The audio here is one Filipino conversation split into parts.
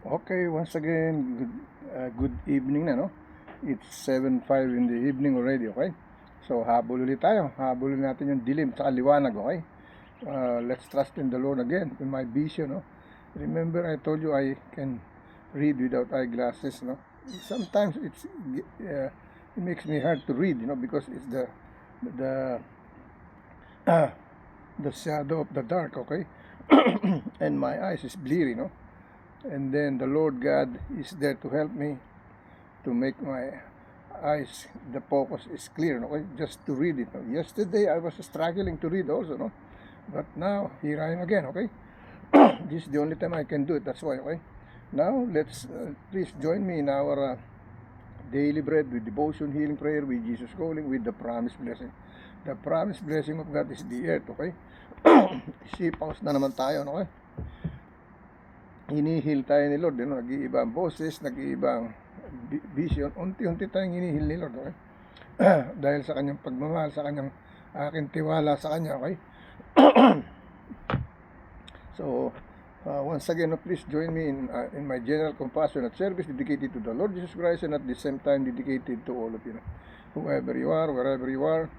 Okay, once again, good evening na, no? It's 7:05 in the evening already, okay? So, habol ulit tayo. Habulin natin yung dilim sa liwanag, okay? Let's trust in the Lord again, in my vision, no? Remember, I told you I can read without eyeglasses, no? Sometimes it makes me hard to read, because it's the the shadow of the dark, okay? And my eyes is bleary, no? And then the Lord God is there to help me to make my eyes, the focus is clear, okay? Just to read it. Yesterday I was struggling to read also, no? But now here I am again, okay? This is the only time I can do it, that's why, okay? Now let's please join me in our daily bread with devotion, healing prayer, with Jesus calling, with the promised blessing. The promised blessing of God is the earth, okay? Sipaos na naman tayo, okay? Hinihil tayo ni Lord, nag-iibang boses, nag-iibang vision, unti-unti tayong hinihil ni Lord, okay? Dahil sa kanyang pagmamahal, sa kanyang aking tiwala sa kanya, okay? So, once again, please join me in my general compassionate service dedicated to the Lord Jesus Christ, and at the same time dedicated to all of you, whoever you are, wherever you are,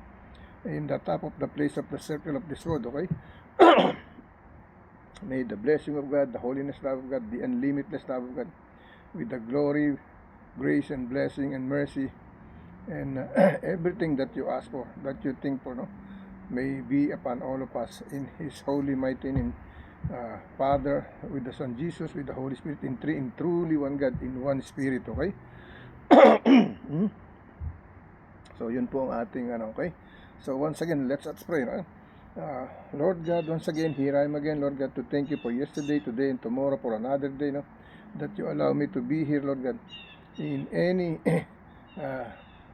in the top of the place of the circle of this world, okay? May the blessing of God, the holiness love of God, the unlimitless love of God, with the glory, grace, and blessing, and mercy, and everything that you ask for, that you think for, no, may be upon all of us in His holy mighty name, Father, with the Son Jesus, with the Holy Spirit, in truly one God, in one Spirit, okay? So yun po ang ating okay? So once again, let's pray, no? Lord God, once again, here I am again, Lord God, to thank you for yesterday, today, and tomorrow, for another day, no? That you allow me to be here, Lord God, in any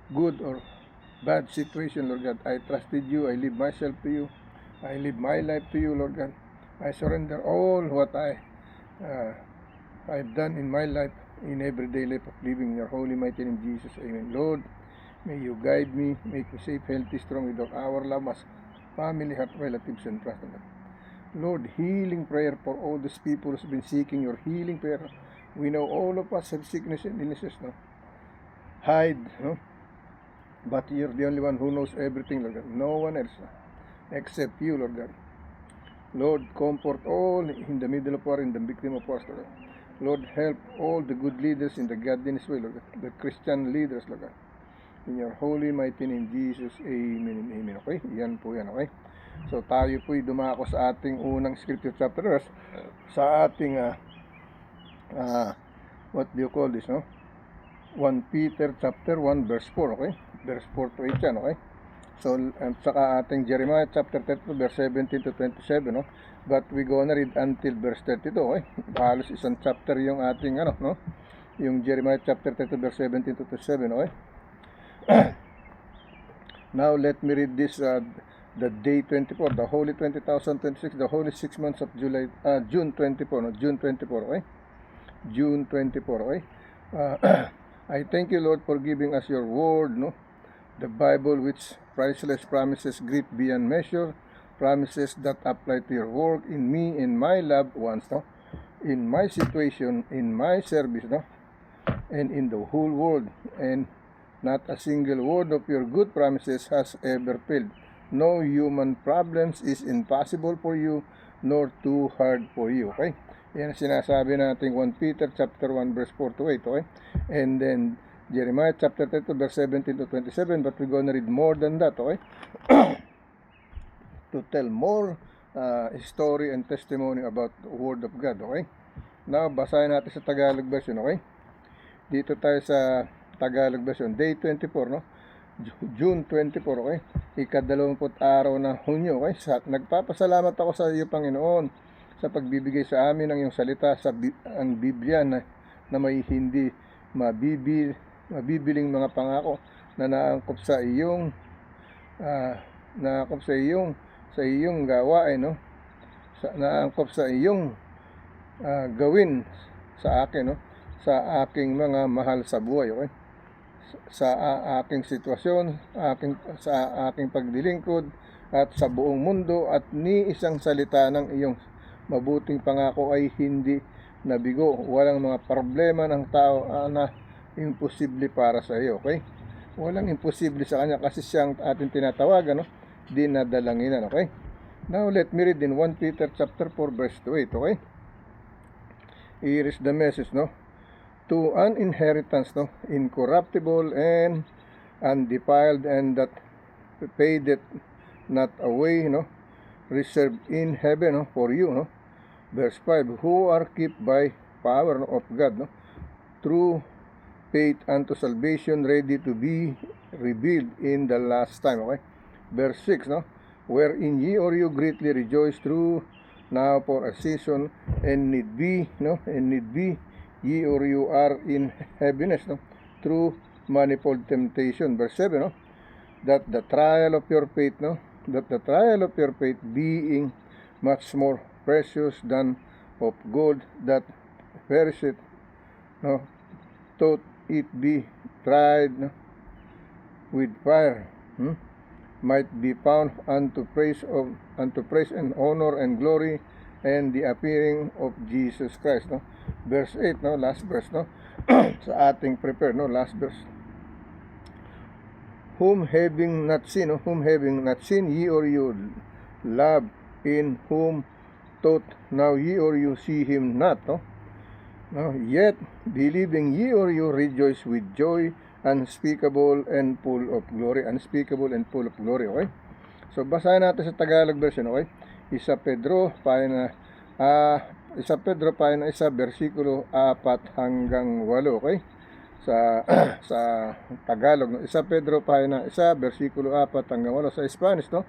good or bad situation, Lord God. I trusted you, I leave myself to you, I leave my life to you, Lord God. I surrender all what I've done in my life, in everyday life of living in your holy mighty name, Jesus. Amen. Lord, may you guide me, make me safe, healthy, strong with our loved ones, family, heart, relatives, and trust. Lord, healing prayer for all those people who's been seeking your healing prayer. We know all of us have sickness and illnesses, no? Hide, no? But you're the only one who knows everything, Lord God. No one else except you, Lord God. Lord, comfort all in the middle of war, in the victim of war, Lord God. Lord, help all the good leaders in the godliness way, Lord God. The Christian leaders, Lord God. In your holy mighty name, Jesus, amen and amen. Okay? Yan po yan, okay? So tayo po'y dumako sa ating unang scripture chapter verse, sa ating what do you call this, no? 1 Peter chapter 1 verse 4, okay? Verse 4 to 8 yan, okay? So, at saka ating Jeremiah chapter 32 verse 17 to 27, no? But we gonna read until verse 32, okay? Halos isang chapter yung ating, no? Yung Jeremiah chapter 32 verse 17 to 27, okay? Now let me read this, the day 24, the holy 20,026, the holy 6 months of June 24, no? June 24, okay? June 24, okay? I thank you, Lord, for giving us your word, no? The Bible, which priceless promises great beyond measure, promises that apply to your work in me, in my loved ones, no? In my situation, in my service, no? And in the whole world. And not a single word of your good promises has ever failed. No human problems is impossible for you, nor too hard for you. Okay? Yan sinasabi natin 1 Peter chapter 1 verse 4 to 8. Okay? And then Jeremiah chapter 32 verse 17 to 27. But we're gonna read more than that. Okay? To tell more story and testimony about the Word of God. Okay? Now, basahin natin sa Tagalog version. Okay? Dito tayo sa Tagalog version, day 24, no? June 24, okay? Ika-20 araw ng Hunyo, okay? Nagpapasalamat ako sa iyo, Panginoon, sa pagbibigay sa amin ng iyong salita, ang Biblia na may hindi mabibiling mga pangako na naangkop sa iyong gawain, no? Naangkop sa iyong gawin sa akin, no? Sa aking mga mahal sa buhay, okay? Sa aking sitwasyon, sa aking pagdilingkod, at sa buong mundo, at ni isang salita ng iyong mabuting pangako ay hindi na bigo. Walang mga problema ng tao na imposible para sa iyo, okay? Walang imposible sa kanya kasi siyang ating tinatawagan, no? Dinadalanginan, okay? Now, let me read in 1 Peter chapter 4, verse 2, 8, okay? Here is the message, no? To an inheritance, no? Incorruptible and undefiled, and that fadeth not away, no? Reserved in heaven, no? For you, no? Verse 5, who are kept by power, no? Of God, no? Through faith unto salvation, ready to be revealed in the last time, okay? Verse 6, no? Wherein ye or you greatly rejoice through now for a season, and need be, no? And need be ye or you are in heaviness, no? Through manifold temptation. Verse 7, no? That the trial of your faith, no? That the trial of your faith, being much more precious than of gold that perisheth, no? Though it be tried, no? With fire, might be found unto praise and honor and glory and the appearing of Jesus Christ, no? Verse 8, no? Last verse, no? Sa ating prepare, no? Last verse. Whom having not seen, ye or you love, in whom thought now ye or you see him not, no? No, yet believing ye or you rejoice with joy unspeakable and full of glory. Unspeakable and full of glory, okay? So, basahin natin sa Tagalog version, okay? Isa Pedro, pahina 1, versikulo 4 hanggang 8, okay? Sa Tagalog, no? Isa Pedro, pahina 1, versikulo 4 hanggang 8. Sa Spanish, no?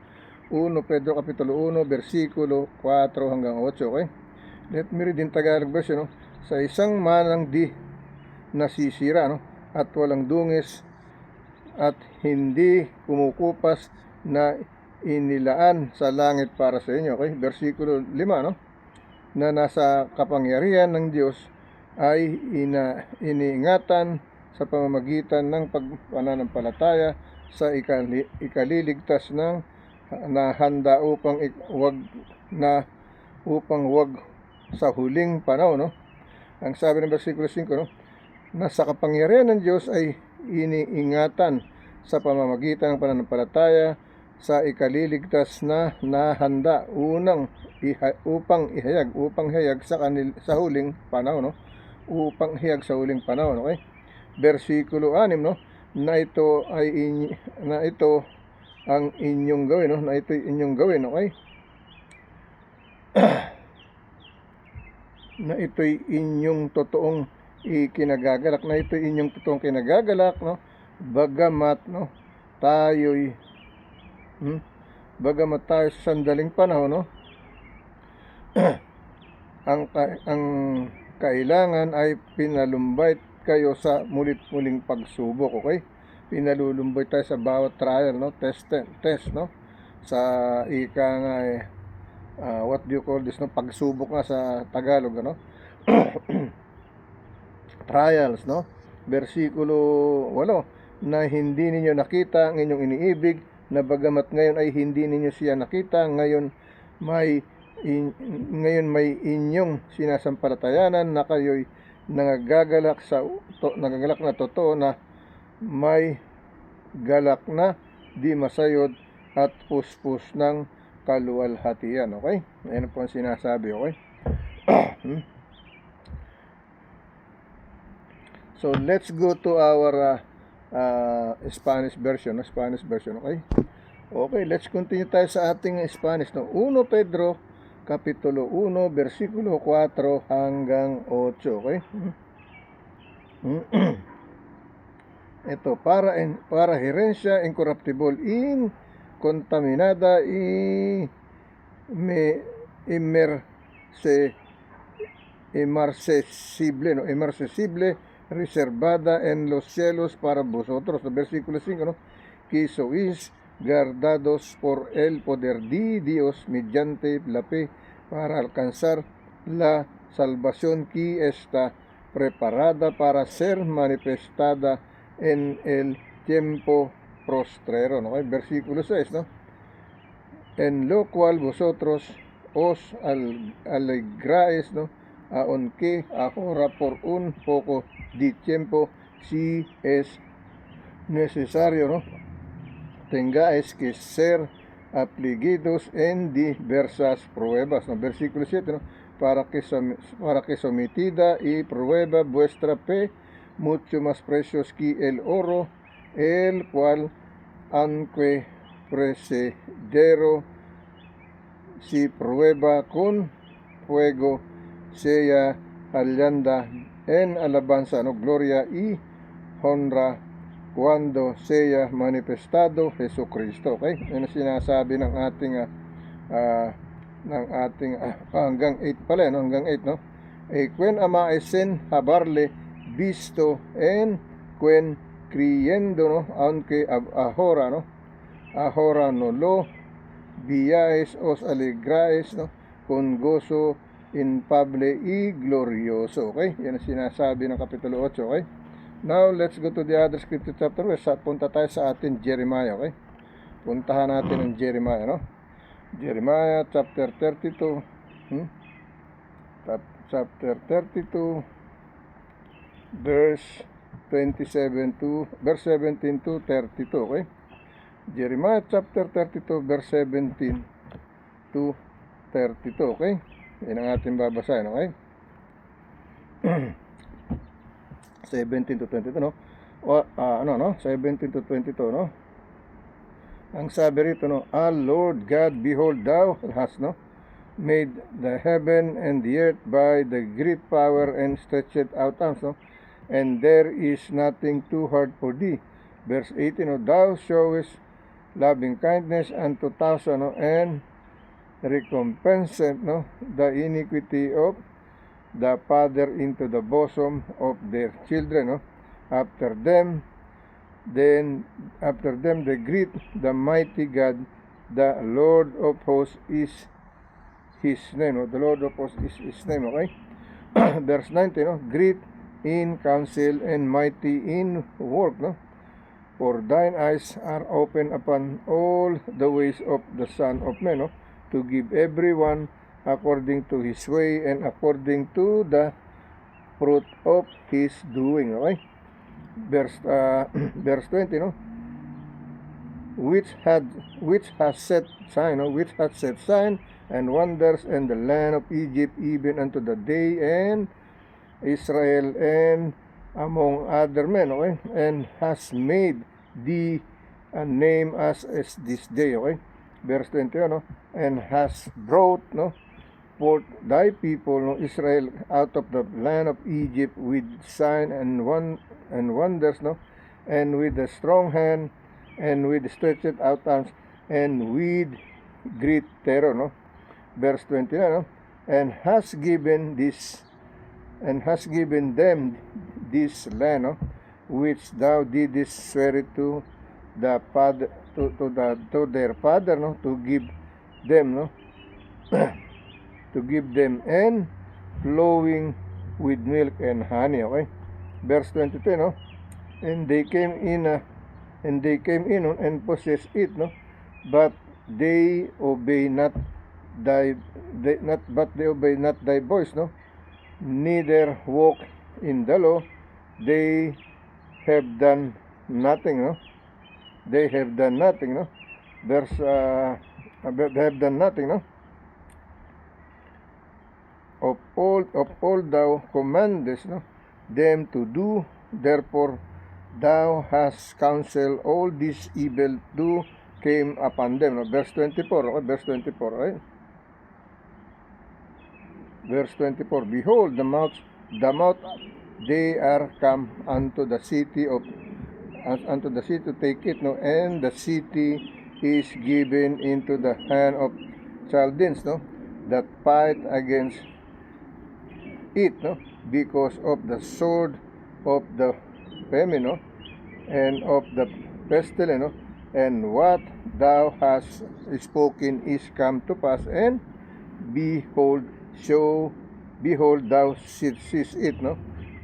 1 Pedro, kapitulo 1, versikulo 4 hanggang 8, okay? Let me read in Tagalog version, no? Sa isang manang di nasisira, no? At walang dungis at hindi kumukupas na inilaan sa langit para sa inyo, okay? Versikulo 5, no? Na nasa kapangyarihan ng Diyos ay iniingatan sa pamamagitan ng pananampalataya sa ikaliligtas ng nahanda upang wag sa huling panahon, no? Ang sabi ng versikulo 5, no? Na sa kapangyarihan ng Diyos ay iniingatan sa pamamagitan ng pananampalataya sa ikaliligtas na nahanda upang ihayag sa huling panahon, no? Upang ihayag sa huling panahon, okay? Versikulo 6, no? Na ito ang inyong gawin, no? Na ito inyong gawin, okay? Na ito'y inyong totoong ikinagagalak, no? Bagamat, no? Tayo sa sandaling panahon, no? ang kailangan ay pinalumbay kayo sa muling pagsubok, okay? Pinalulumbay tayo sa bawat trial, no? Test, no? Sa ika nga what do you call this, no? Pagsubok nga sa Tagalog, ano? Trials, no? Versikulo 8, na hindi ninyo nakita ang inyong iniibig, na bagamat ngayon ay hindi ninyo siya nakita, ngayon may inyong sinasampalatayanan, na kayo'y nagagalak na totoo, na may galak na di masayod at puspos ng kaluwalhatian, okay? Ayan po ang sinasabi, okay? So, let's go to our Spanish version, okay? Okay, let's continue tayo sa ating Spanish, no? 1 Pedro, kapitulo 1, versikulo 4 hanggang 8, okay? Ito, para herencia incorruptible, incontaminada, inmarcesible, reservada en los cielos para vosotros. Versículo 5, ¿no? Que sois guardados por el poder de Dios mediante la fe para alcanzar la salvación que está preparada para ser manifestada en el tiempo postrero, ¿no? El versículo 6, ¿no? En lo cual vosotros os alegráis, ¿no? aunque ahora por un poco de tiempo, si es necesario, ¿no? Tengáis que ser afligidos en diversas pruebas, ¿no? Versículo 7, ¿no? Para que sometida y prueba vuestra fe, mucho más precios que el oro, el cual, aunque precedero, si prueba con fuego, sea hallada en alabanza, ¿no? Gloria y honra cuando sea manifestado Jesucristo. Okay? Yan ang sinasabi ng ating hanggang 8 pala, no? Hanggang 8, no? Quen amaesen haberle visto en quen creyendo, no? Aunque ahora, no? Ahora no lo viáis, os alegráis, no? Con gozo infable y glorioso. Okay? Yan ang sinasabi ng Kapitulo 8. Okay? Now, let's go to the other scripture chapter. Punta tayo sa ating Jeremiah, okay? Puntahan natin ang Jeremiah, no? Jeremiah chapter 32. Chapter 32, verse 17 to 32, okay? Jeremiah chapter 32, verse 17 to 32, okay? Yan ang ating babasahin, okay? 17 to 22, no? 17 to 22, no? Ang sabi rito, no? Lord God, behold, thou hast, no? Made the heaven and the earth by the great power and stretched out arms, no? And there is nothing too hard for thee. Verse 18, no? Thou showest loving kindness unto thousands, no? And recompenseth, no? The iniquity of the father into the bosom of their children, no? After them they greet the mighty God, the Lord of hosts is his name, no? The Lord of hosts is his name, okay? Verse 19, no? Great in counsel and mighty in work, no? For thine eyes are open upon all the ways of the Son of Man, no? To give everyone according to his way and according to the fruit of his doing, okay? Verse 20, no? Which has set sign, no? Which has set sign and wonders in the land of Egypt, even unto the day, and Israel and among other men, okay? And has made thee a name as this day, okay? Verse 21, no? And has brought, no? For thy people, no, Israel, out of the land of Egypt with sign and wonders, no, and with a strong hand, and with stretched out arms, and with great terror, no. Verse 29, no, and has given them this land, no, which thou didst swear it to the father, to their father, no, to give them, no. To give them, and flowing with milk and honey, okay? Verse 22, no? And they came in and possessed it, no? But they obey not thy voice, no? Neither walk in the law. They have done nothing, no? They have done nothing, no? They have done nothing, no? Of all thou commandest, no, them to do, therefore thou hast counseled all this evil to came upon them, no? Verse 24, okay? Verse 24, right? Verse 24, behold, the mouth they are come unto the city to take it, no, and the city is given into the hand of Chaldeans, no, that fight against it, no, because of the sword of the famine, no, and of the pestilence, no, and what thou hast spoken is come to pass, and behold thou seest it, no.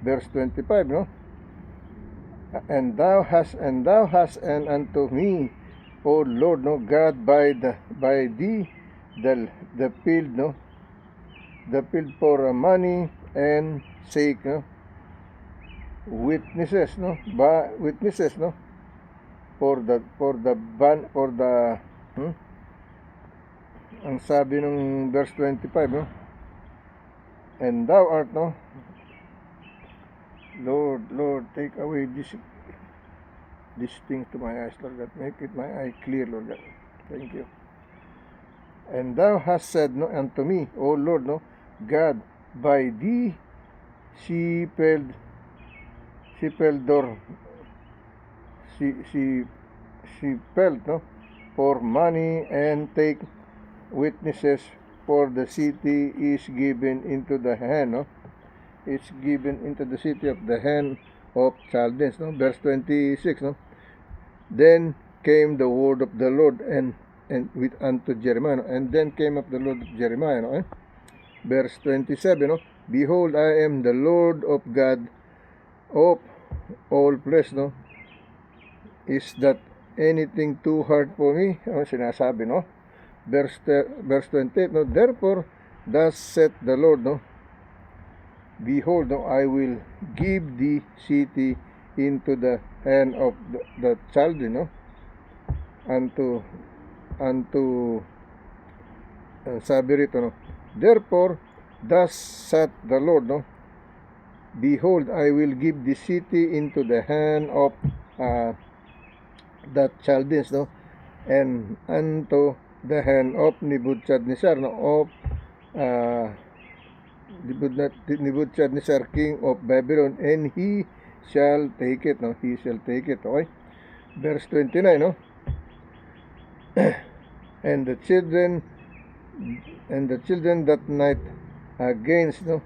Verse 25, no, and thou hast and unto me, O Lord, no, God, by thee the field, no, the field for money and sake, no? Witnesses, no? Witnesses, no? For the ang sabi ng verse 25, no? And thou art, no? Lord, take away these things to my eyes, Lord God. Make it my eye clear, Lord God. Thank you. And thou hast said, no, unto me, O Lord, no, God, by thee she felt no, for money, and take witnesses, for the city is given into the hand, no? It's given into the city of the hand of Chaldeans, no? Verse 26, no? Then came the word of the Lord and with unto Jeremiah, no? And then came up the Lord of Jeremiah, no? Verse 27, no? Behold, I am the Lord of God of all flesh, no? Is that anything too hard for me? Ano sinasabi, no? Verse 28, no? Therefore, thus saith the Lord, no? Behold, no, I will give the city into the hand of the Chaldean, no? Sabi rito, no? Therefore, thus saith the Lord, no? Behold, I will give the city into the hand of the Chaldeans, no? And unto the hand of Nebuchadnezzar, no? Of Nebuchadnezzar, king of Babylon, and he shall take it, no? He shall take it, okay? Verse 29, no? And the children that night against, no?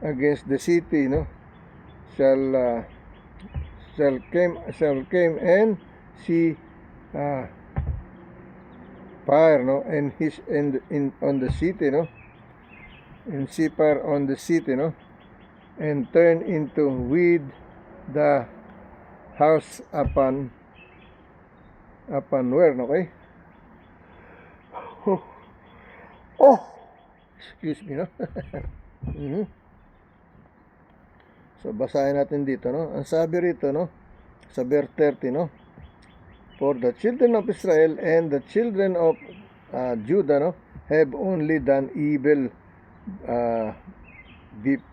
Against the city, no? Shall came and see fire, no? And on the city, no? And see fire on the city, no? And turn into with the house upon where, no? Okay? Excuse me, no? So, basahin natin dito, no? Ang sabi rito, no? Sa verse 30, no? For the children of Israel and the children of Judah, no? Have only done evil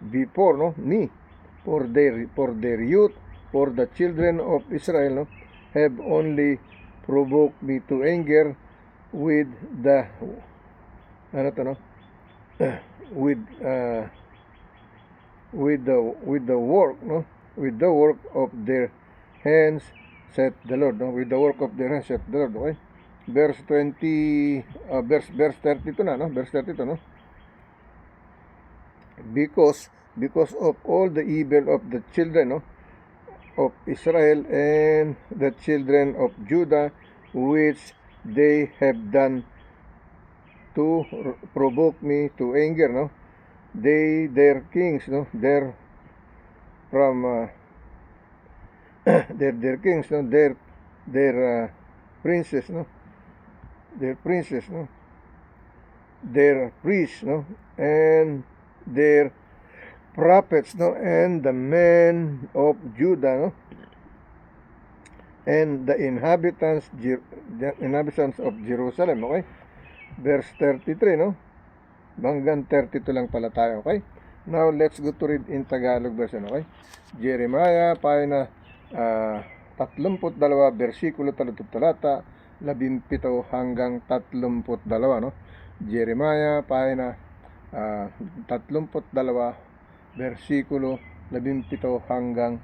before, no? Me. For their youth, for the children of Israel, no? Have only provoked me to anger with the with the work, no? With the work of their hands, said the Lord, no? With the work of their hands, said the Lord, okay? Verse 32 na, no? Verse 32, no? Because of all the evil of the children, no? Of Israel and the children of Judah, which they have done to provoke me to anger, no? Their kings, no? Their kings, no? Their princes, no? Their princes, no? Their priests, no? And their prophets, no? And the men of Judah, no? And the inhabitants of Jerusalem, okay? Verse 33, no? Hanggang 32 lang pala tayo, okay? Now, let's go to read in Tagalog version, okay? Jeremiah, pahina 32, versikulo talata 17 hanggang 32, no? Jeremiah, pahina 32, versikulo 17 hanggang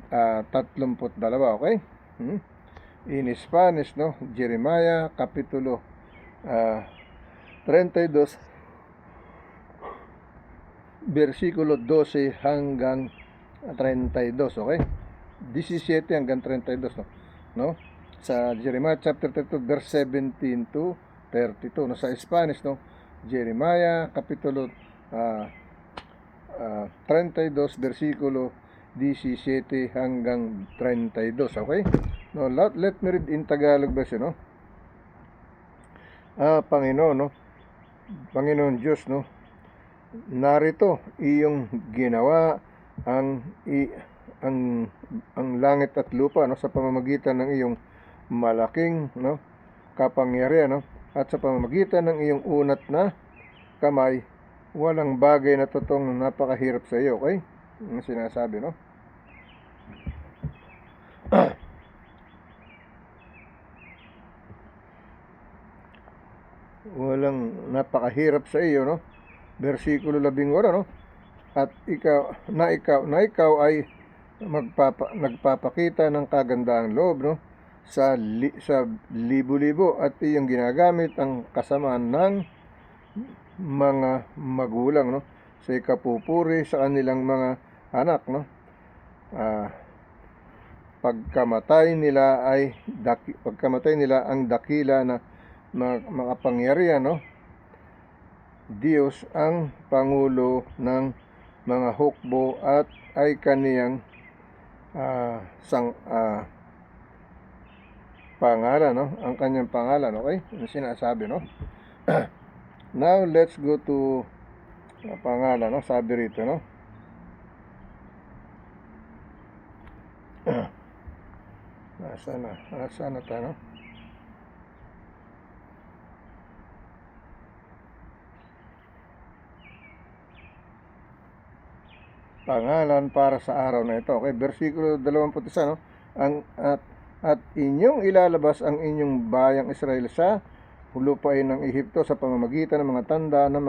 32, okay? In Spanish, no? Jeremiah, kapitulo 32, versikulo 12 hanggang 32, okay? 17 hanggang 32, no? Sa Jeremiah chapter 32, verse 17 to 32, no? Sa Spanish, no? Jeremiah kapitulo 32, versikulo 17 hanggang 32, okay? No, let me read in Tagalog version, no? Panginoon, no? Panginoon Diyos, no? narito iyong ginawa ang ang langit at lupa, no, sa pamamagitan ng iyong malaking, no, kapangyarihan, no, at sa pamamagitan ng iyong unat na kamay. Walang bagay na totoong napakahirap sa iyo, okay? Ang sinasabi, no? Walang napakahirap sa iyo, no? Versikulo 11, no? At ikaw ay nagpapakita ng kagandahang loob, no, sa libo-libo, at iyong ginagamit ang kasamaan ng mga magulang, no, sa ikapupuri sa kanilang mga anak, no. Pagkamatay nila ang dakila na makapangyarihan, no, Diyos ang pangulo ng mga hukbo at ay kaniyang pangalan, no, ang kanyang pangalan, okay? Ang sinasabi, no. Now let's go to pangalan, no, sabi rito, no. Nasaan na tayo, no? Pangalan para sa araw na ito. Okay, versikulo 21, no? At inyong ilalabas ang inyong bayang Israel sa lupain ng Ehipto sa pamamagitan ng mga tanda ng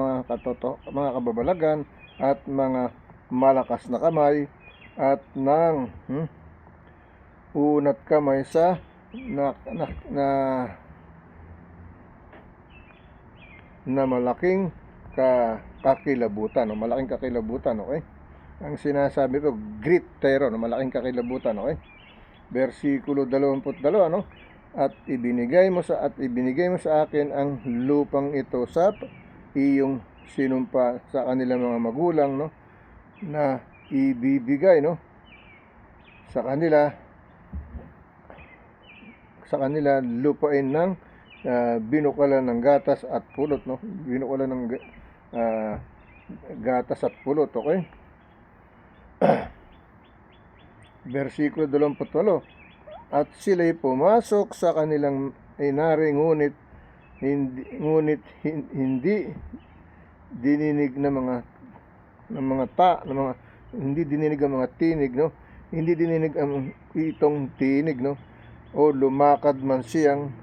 mga kababalagan at mga malakas na kamay at ng unat kamay sa na malaking kakilabutan, no? Malaking kakilabutan, okay? Ang sinasabi ko, great terror, no? Malaking kakilabutan, okay? Versikulo 22, no? At ibinigay mo sa akin ang lupang ito sa iyong sinumpa sa kanilang mga magulang, no, na ibibigay, no, sa kanila lupain ng binukalan ng gatas at pulot, no, binukalan ng gatas at pulot, okay? Versikulo 28, at sila'y pumasok sa kanilang inari, ngunit hindi dininig hindi dininig ang mga tinig, no, hindi dininig ang itong tinig, no, o lumakad man siyang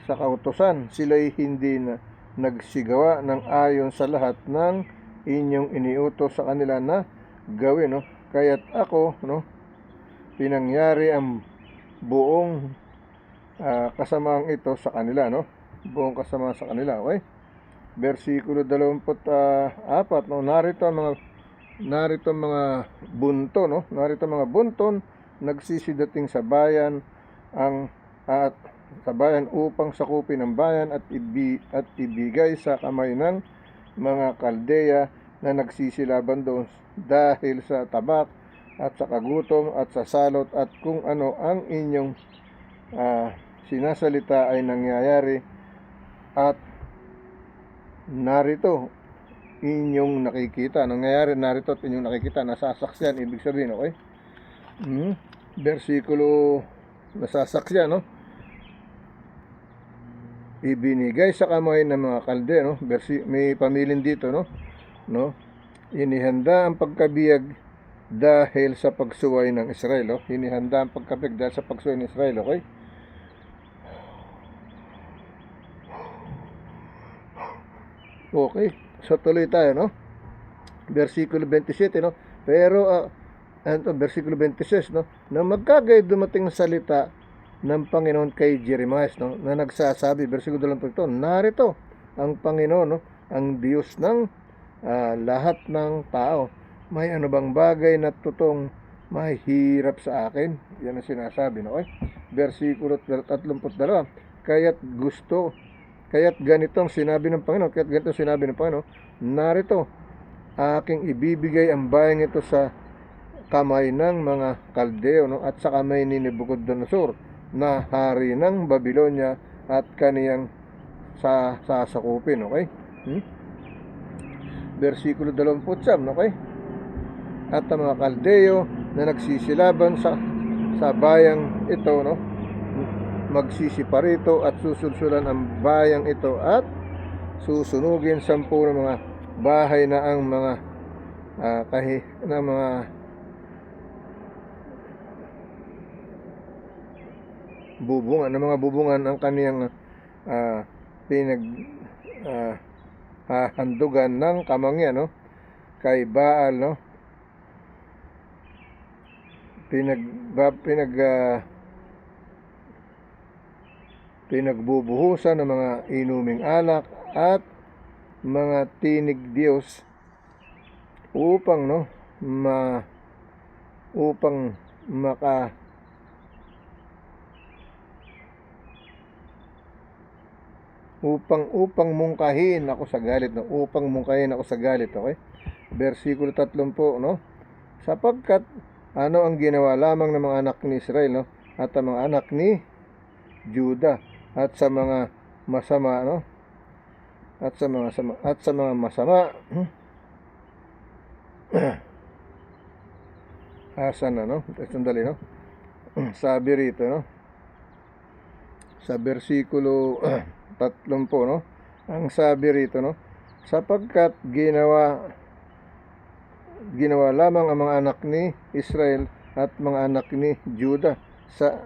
sa kautusan. Sila'y hindi na nagsigawa ng ayon sa lahat ng inyong iniutos sa kanila na gawin, no. Kaya't ako, no, pinangyari ang buong kasamaang ito sa kanila, no, buong kasama sa kanila, okay? Versikulo 24, no, narito mga bunto, no, narito mga bunton nagsisidating sa bayan upang sakupin ang bayan at ibigay sa kamay ng mga Kaldeya na nagsisilaban doon dahil sa tabak at sa kagutom at sa salot, at kung ano ang inyong sinasalita ay nangyayari, at narito inyong nakikita, narito at inyong nakikita, nasasaksiyan, ibig sabihin, okay? Versikulo nasasaksiyan, no, ibinigay sa kamay ng mga Kalde, no, may pamilin dito, no, inihanda ang pagkabiyag dahil sa pagsuway ng Israel, oh. Inihanda ang pagkabiyag dahil sa pagsuway ng Israel, okay? Okay, so tuloy tayo, no? Versikulo 27, no? Pero versikulo 26, no, na magkagay dumating na salita ng Panginoon kay Jeremias, no, na nagsasabi, versikulo 22, narito ang Panginoon, no, ang Diyos ng lahat ng tao. May ano bang bagay na totoong mahirap sa akin? Yan ang sinasabi, no, okay? Versikulo 32, kaya't ganitong sinabi ng Panginoon, narito aking ibibigay ang bayang ito sa kamay ng mga Kaldeo, no, at sa kamay ni Nebuchadnezzar na hari ng Babylonia, at kaniyang sasakupin, okay? Versikulo 29, okay? At ang mga Kaldeo na nagsisilaban sa bayang ito, no, magsisiparito at susulsulan ang bayang ito at susunugin 10 ng mga bahay na ang mga bubungan ang kaniyang handugan ng kamangyan, no, kay Baal, no, pinagbubuhusan ng mga inuming alak at mga tinig Diyos upang, no, upang mungkahin ako sa galit, no, upang mungkahin ako sa galit, okay? Versikulo 30, no, sapagkat ano ang ginawa lamang ng mga anak ni Israel, no, at ang mga anak ni Juda, at sa mga masama, no, at sa mga masama asan na, no, sandali, no, sabi rito, no, sa versikulo 30, no, ang sabi rito, no, sapagkat ginawa lamang ang mga anak ni Israel at mga anak ni Juda sa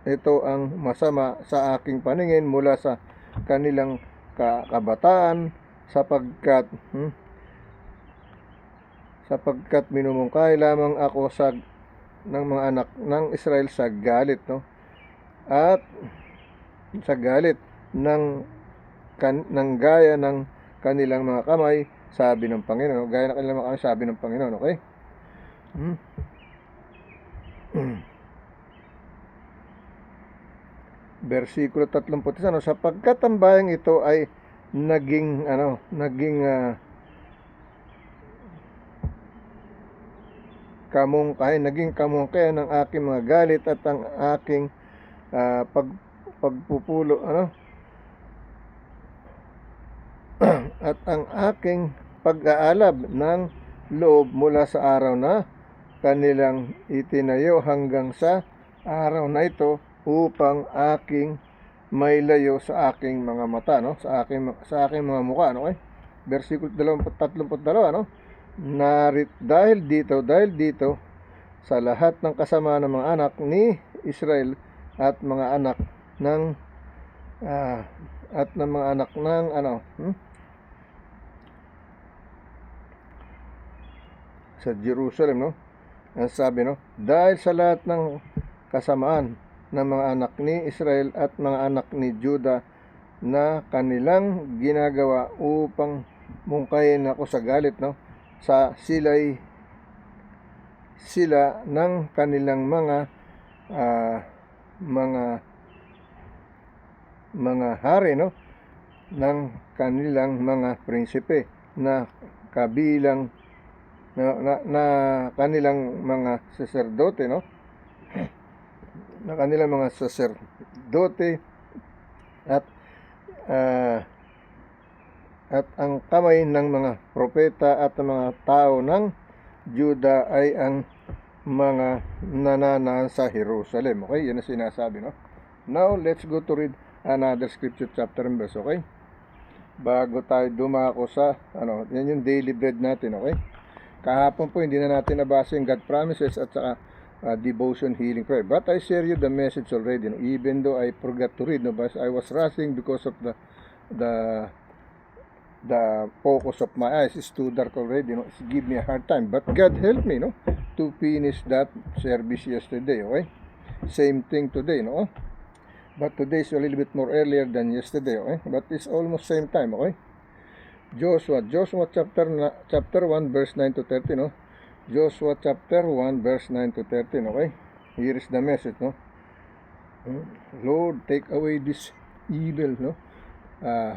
ito ang masama sa aking paningin mula sa kanilang kabataan, sapagkat minumungkahi lamang ako ng mga anak ng Israel sa galit, no, at sa galit ng gaya ng kanilang mga kamay, sabi ng Panginoon, gaya ng kanilang mga kamay, sabi ng Panginoon, okay? Versikulo 31, sapagkat ang bayang ito ay naging kamungkahin ng aking mga galit at ang aking pagpupulo, at ang aking pag-aalab ng loob mula sa araw na kanilang itinayo hanggang sa araw na ito, upang aking mailayo sa aking mga mata, no, sa aking mga mukha, no, okay? Versikulo 32, no, dahil dito sa lahat ng kasama ng mga anak ni Israel at mga anak ng sa Jerusalem, no, ang sabi, no, dahil sa lahat ng kasamaan ng mga anak ni Israel at mga anak ni Juda na kanilang ginagawa upang mungkahin ako sa galit, no, sa sila ng kanilang mga hari, no, ng kanilang mga prinsipe na kabilang na kanilang mga saserdote, no, na kanilang mga saserdote at ang kamay ng mga propeta at ang mga tao ng Juda ay ang mga nananaan sa Jerusalem, okay? Yan ang sinasabi, no. Now let's go to read another scripture, chapter and verse, okay? Bago tayo dumako sa yan yung daily bread natin, okay? Kahapon po hindi na natin nabasa yung God promises at saka devotion healing prayer, but I share you the message already, no? Even though I forgot to read, no, but I was rushing because of the focus of my eyes is too dark already, no. It give me a hard time, but God helped me, no, to finish that service yesterday, okay? Same thing today, no, but today is a little bit more earlier than yesterday, okay? But it's almost same time, okay? Joshua chapter 1 verse 9 to 13, no. Joshua chapter 1 verse 9 to 13, okay? Here is the message, no. Lord, take away this evil, no,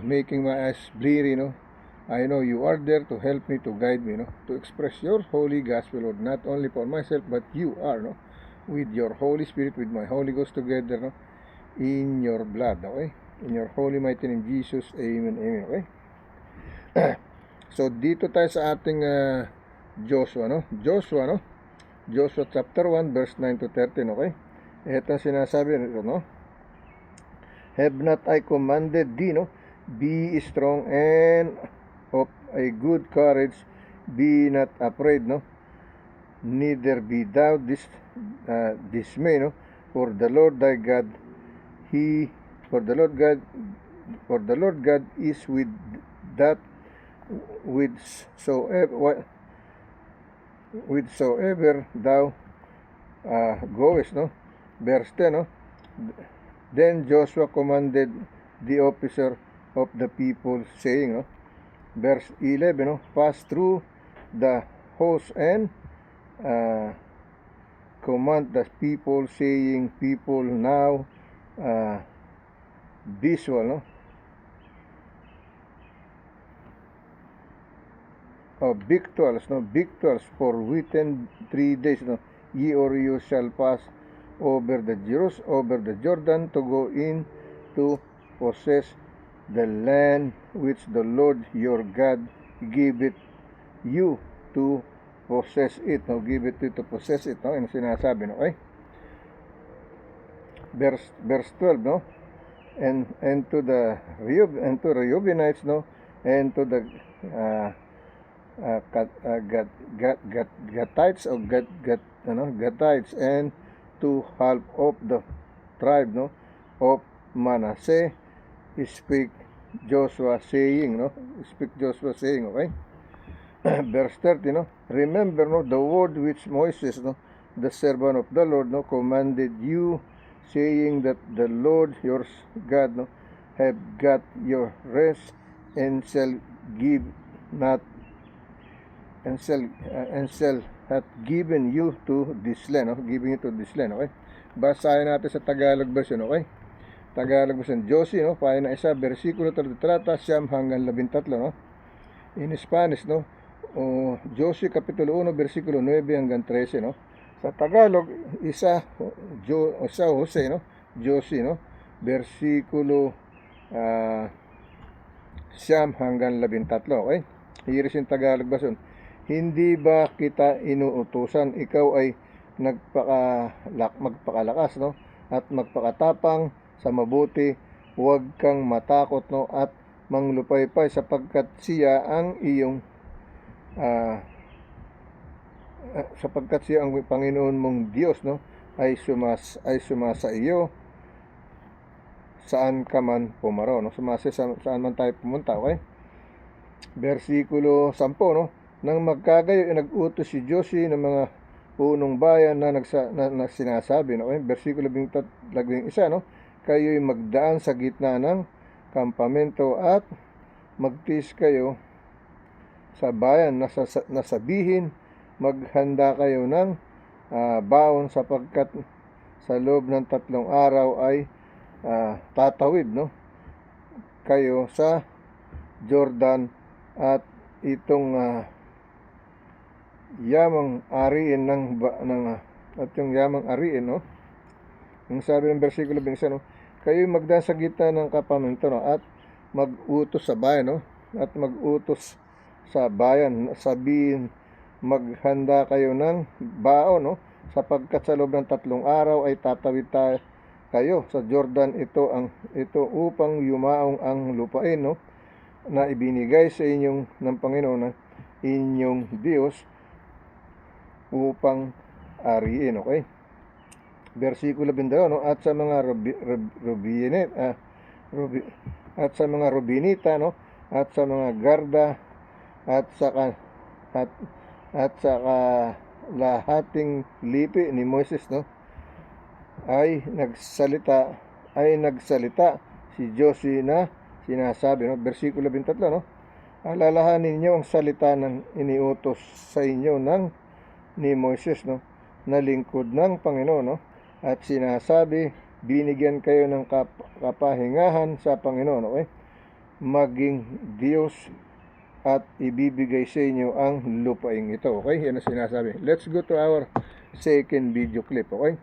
making my eyes bleary, no. I know you are there to help me, to guide me, no, to express your holy gospel, Lord, not only for myself, but you are, no, with your Holy Spirit, with my Holy Ghost together, no, in your blood, okay? In your holy mighty name, Jesus, amen, amen, okay? So dito tayo sa ating Joshua, no? Joshua chapter 1 verse 9 to 13, okay? Ito ang sinasabi nito, no? Have not I commanded thee, no? Be strong and of a good courage, be not afraid, no? Neither be thou dismay, no? For the Lord thy God, for the Lord God is with that whithersoever thou goest, no? Verse 10, no? Then Joshua commanded the officer of the people, saying, no? Verse 11, no? Pass through the host and command the people, saying, people now visual, no? Victuals for within 3 days, no? Ye or you shall pass over the Jordan to go in to possess the land which the Lord your God giveth you to possess it, no? Give it to possess it, no? Yung sinasabi, no? Okay? Verse 12, no? And to the Reubenites, no? And to the Gatites or Gatites, and to half of the tribe, no, of Manasseh, speak Joshua saying, okay? Verse 30, no? Remember, no, the word which Moses, no, the servant of the Lord, no, commanded you, saying that the Lord your God, no, have got your rest and shall give not and shall hath given you to this land, giving you to this land, okay? Basahin natin sa Tagalog version, okay? Tagalog version, Josie, no? Pahina isa, versikulo 33 siyam hanggang 13, no? In Spanish, no? Josie kapitulo 1, versikulo 9 hanggang 13, no? Sa Tagalog, isa Jose, no? Josie, no? Versikulo siyam hanggang 13, okay? Here is in Tagalog version. Hindi ba kita inuutusan, ikaw ay magpakalakas, no? At magpakatapang sa mabuti, huwag kang matakot, no? At manglupaypay, sapagkat siya ang iyong Panginoon mong Diyos, no? ay sumasa iyo saan ka man pumaro, no? Saan man tayo pumunta, okay? Versikulo 10, no? Nang magkagayo, nag-utos si Josie ng mga punong bayan na sinasabi, no? Versikulo 11, no? Kayo'y magdaan sa gitna ng kampamento at magtiis kayo sa bayan, nasabihin, maghanda kayo ng baon, sapagkat sa loob ng 3 araw ay tatawid, no, kayo sa Jordan, at itong yamang ariin at yung yamang ariin, no? Yung sabi ng versikulo 11, no? Kayo magdaan sa gitna ng kampamento, no? At mag-utos sa bayan, no? At mag-utos sa bayan, sabihin, maghanda kayo ng baon, no? Sapagkat sa loob ng 3 araw ay tatawid kayo sa Jordan, ito upang yumaong ang lupain, no, na ibinigay sa inyong ng Panginoon, inyong Diyos, upang ariin, okay? Versikulo 22, no? At sa mga Rubinita, no? At sa mga Garda, at sa lahating lipi ni Moses, no? ay nagsalita si Josie na sinasabi, no? Versikulo 23, no? Alalahanin niyo ang salita ng iniutos sa inyo ni Moses, no, na lingkod ng Panginoon, no? At sinasabi, binigyan kayo ng kapahingahan sa Panginoon, okay? Maging Diyos, at ibibigay sa inyo ang lupaing ito, okay? Yan ang sinasabi. Let's go to our second video clip, okay?